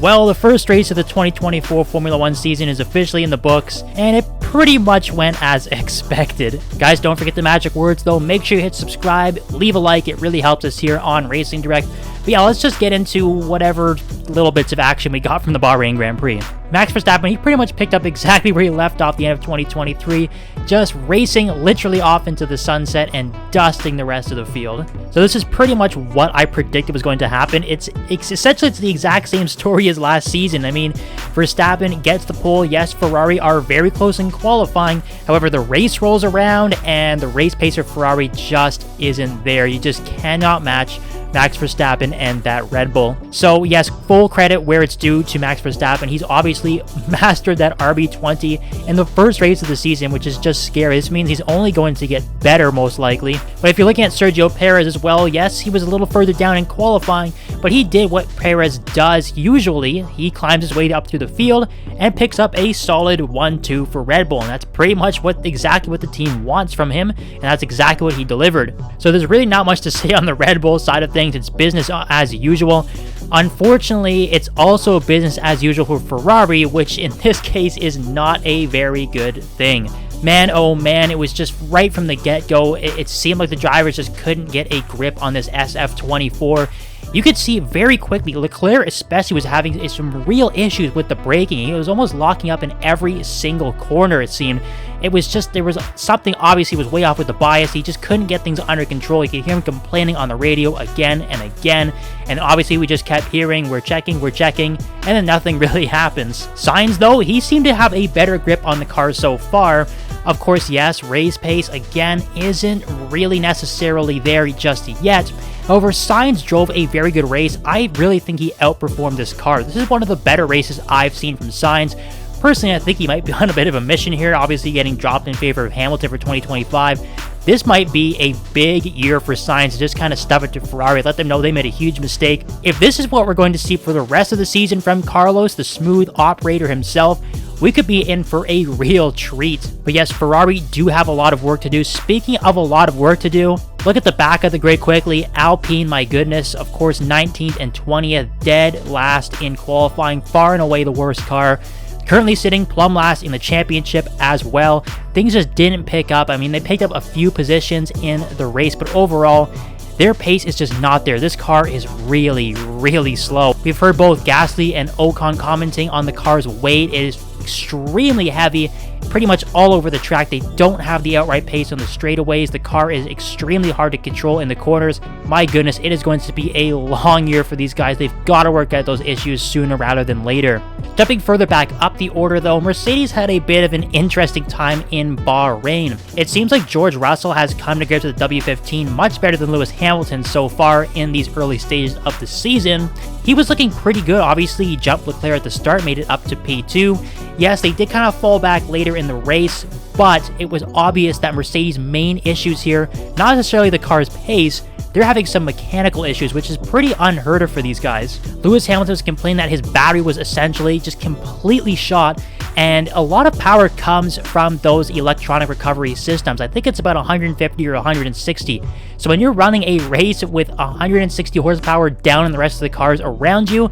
Well, the first race of the 2024 Formula 1 season is officially in the books, and it pretty much went as expected. Guys, don't forget the magic words though. Make sure you hit subscribe, leave a like, it really helps us here on Racing Direct. But yeah, let's just get into whatever little bits of action we got from the Bahrain Grand Prix. Max Verstappen, he pretty much picked up exactly where he left off the end of 2023, just racing literally off into the sunset and dusting the rest of the field. So this is pretty much what I predicted was going to happen. It's essentially the exact same story as last season. I mean, Verstappen gets the pole. Yes, Ferrari are very close in qualifying. However, the race rolls around and the race pace of Ferrari just isn't there. You just cannot match Max Verstappen and that Red Bull. So yes, full credit where it's due to Max Verstappen. He's obviously mastered that RB20 in the first race of the season, which is just scary. This means he's only going to get better most likely. But if you're looking at Sergio Perez as well, yes, he was a little further down in qualifying, but he did what Perez does usually. He climbs his way up through the field and picks up a solid 1-2 for Red Bull, and that's pretty much exactly what the team wants from him, and that's exactly what he delivered. So there's really not much to say on the Red Bull side of things. It's business as usual. Unfortunately, it's also business as usual for Ferrari, which in this case is not a very good thing. Man, oh man, it was just right from the get-go. It seemed like the drivers just couldn't get a grip on this SF24. You could see very quickly, Leclerc especially was having some real issues with the braking. He was almost locking up in every single corner, it seemed. It was just, there was something obviously was way off with the bias. He just couldn't get things under control. You could hear him complaining on the radio again and again. And obviously we just kept hearing, we're checking, and then nothing really happens. Sainz though, he seemed to have a better grip on the car so far. Of course, yes, race pace again isn't really necessarily there just yet. However, Sainz drove a very good race. I really think he outperformed this car. This is one of the better races I've seen from Sainz. Personally, I think he might be on a bit of a mission here, obviously getting dropped in favor of Hamilton for 2025. This might be a big year for Sainz to just kind of stuff it to Ferrari, let them know they made a huge mistake. If this is what we're going to see for the rest of the season from Carlos, the smooth operator himself, we could be in for a real treat. But yes, Ferrari do have a lot of work to do. Speaking of a lot of work to do, look at the back of the grid quickly. Alpine, my goodness, of course, 19th and 20th, dead last in qualifying, far and away the worst car. Currently sitting plumb last in the championship as well. Things just didn't pick up. I mean, they picked up a few positions in the race, but overall, their pace is just not there. This car is really, really slow. We've heard both Gasly and Ocon commenting on the car's weight. It is extremely heavy, pretty much all over the track. They don't have the outright pace on the straightaways. The car is extremely hard to control in the corners. My goodness, it is going to be a long year for these guys. They've got to work out those issues sooner rather than later. Jumping further back up the order though, Mercedes had a bit of an interesting time in Bahrain. It seems like George Russell has come to grips with the W15 much better than Lewis Hamilton so far in these early stages of the season. He was looking pretty good. Obviously, he jumped Leclerc at the start, made it up to P2. Yes, they did kind of fall back later in the race, but it was obvious that Mercedes' main issues here, not necessarily the car's pace, they're having some mechanical issues, which is pretty unheard of for these guys. Lewis Hamilton was complaining that his battery was essentially just completely shot, and a lot of power comes from those electronic recovery systems. I think it's about 150 or 160. So when you're running a race with 160 horsepower down in the rest of the cars around you,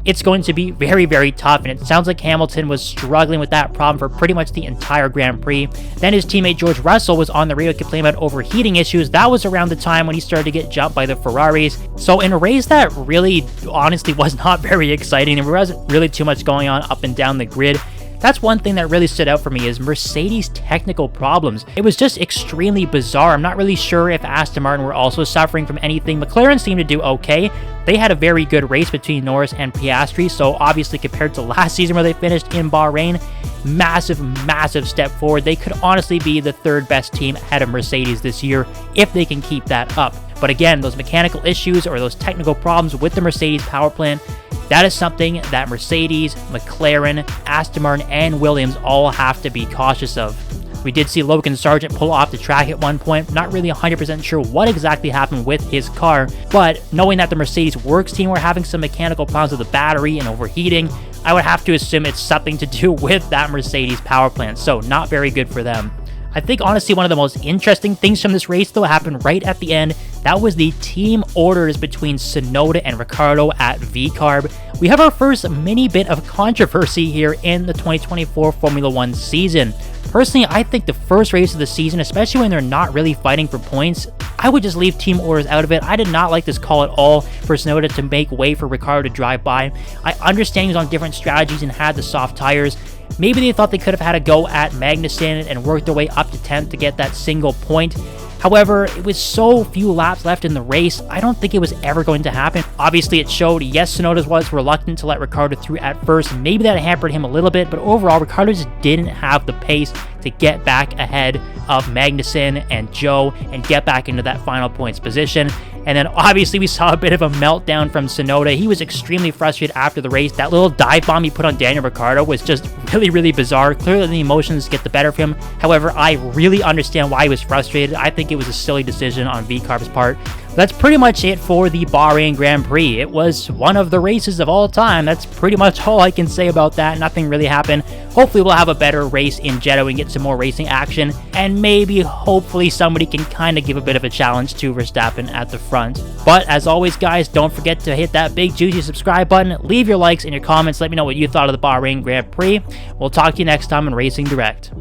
it's going to be very, very tough, and it sounds like Hamilton was struggling with that problem for pretty much the entire Grand Prix. Then his teammate George Russell was on the radio complaining about overheating issues. That was around the time when he started to get jumped by the Ferraris. So in a race that really, honestly, was not very exciting, and there wasn't really too much going on up and down the grid, that's one thing that really stood out for me is Mercedes' technical problems. It was just extremely bizarre. I'm not really sure if Aston Martin were also suffering from anything. McLaren seemed to do okay. They had a very good race between Norris and Piastri, so obviously compared to last season where they finished in Bahrain, massive step forward. They could honestly be the third best team ahead of Mercedes this year if they can keep that up. But again, those mechanical issues or those technical problems with the Mercedes power plant, that is something that Mercedes, McLaren, Aston Martin, and Williams all have to be cautious of. We did see Logan Sargent pull off the track at one point. Not really 100% sure what exactly happened with his car, but knowing that the Mercedes Works team were having some mechanical problems with the battery and overheating, I would have to assume it's something to do with that Mercedes power plant, so not very good for them. I think honestly one of the most interesting things from this race though happened right at the end. That was the team orders between Tsunoda and Ricciardo at VCARB. We have our first mini bit of controversy here in the 2024 Formula 1 season. Personally, I think the first race of the season, especially when they're not really fighting for points, I would just leave team orders out of it. I did not like this call at all for Tsunoda to make way for Ricciardo to drive by. I understand he was on different strategies and had the soft tires. Maybe they thought they could have had a go at Magnussen and worked their way up to 10th to get that single point. However, it was so few laps left in the race, I don't think it was ever going to happen. Obviously, it showed, yes, Tsunoda was reluctant to let Ricciardo through at first. Maybe that hampered him a little bit, but overall, Ricciardo just didn't have the pace to get back ahead of Magnussen and Joe and get back into that final points position. And then obviously we saw a bit of a meltdown from Tsunoda. He was extremely frustrated after the race. That little dive bomb he put on Daniel Ricciardo was just really bizarre. Clearly the emotions get the better of him. However, I really understand why he was frustrated. I think it was a silly decision on VCARB's part. That's pretty much it for the Bahrain Grand Prix. It was one of the races of all time. That's pretty much all I can say about that. Nothing really happened. Hopefully we'll have a better race in Jeddah and get some more racing action, and maybe hopefully somebody can kind of give a bit of a challenge to Verstappen at the front. But as always guys, don't forget to hit that big juicy subscribe button, leave your likes and your comments, let me know what you thought of the Bahrain Grand Prix. We'll talk to you next time on Racing Direct.